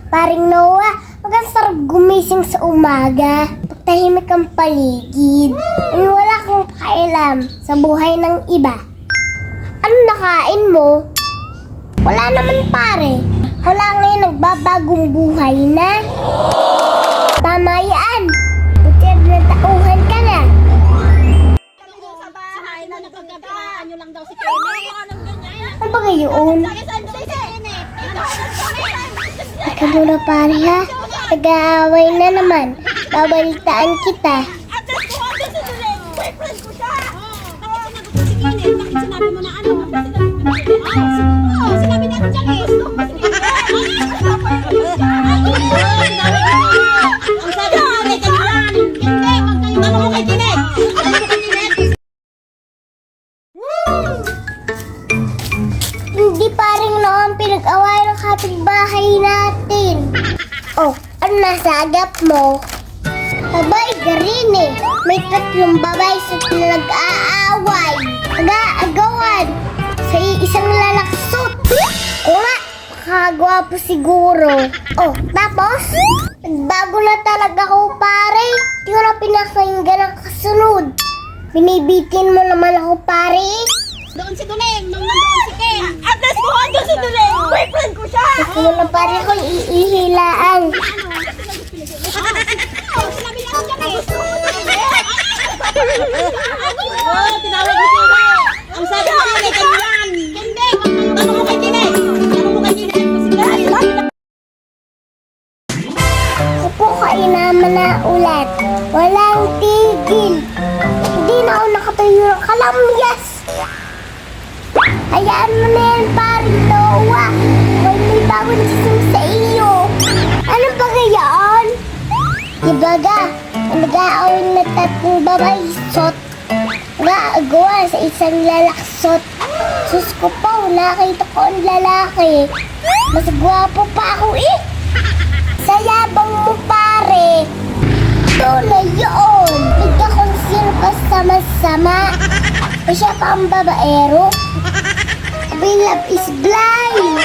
Paring Noah, ang sarap gumising sa umaga. Pagtahimik ang paligid. Wala kang pakialam sa buhay ng iba. Ano nakain mo? Wala naman pare. Wala ngayon nagbabagong buhay na. Tama yan. Buti na tauhan ka na. Sa bahay na napagkabiraan nyo lang daw si Kenny. Ano ba ngayon? Ika muna pare ha. Nag-aaway na naman. Babalitaan kita. Boyfriend ko siya. Bakit sinabi mo na ano? Sinabi natin siya eh. Ang sabi mo kay Kanilan. Hindi, ano mo kay Kinet? Ano mo kay Kinet? Hindi paring noon pinag-away ng kapitbahay natin. Oh, ano nasa agap mo? Abay, garin eh. May tatlong babae sa nag-aaway. Nag-aagawan sa isang lalaksot. O nga, makagwapo siguro. Oh, tapos, nagbago na talaga ako pare. Di ko na pinakinggan ang kasunod. Binibitin mo naman ako pare. Doon si Duleng, nung nandoon si Ken. At least mo doon si Duleng. Boyfriend ko siya. Kasi mo na pare ko iihilaan. Sinabi natin siya eh. Tinawag ni Kene. Ang sabi ko kay Kanilan. Hindi, ano mo kay Kene? Ano mo kay Kene? Ako kayo naman na ulat. Walang tigil. Hindi na ako nakatayo ng kalamyas. Hayaan mo na yan, paring Noah. Huwag may bagong sisim sa iyo. Ano ba gayon? Dibaga, nag-aaway na tatlong babae sot. Nag-aagawa sa isang lalaksot. Sus ko po, nakita ko ang lalaki. Mas gwapo pa ako eh. Sayabang mo pare. Ito na yun. Bigyan kong sino ka sama-sama. E siya pa ang babaero. Love is blind.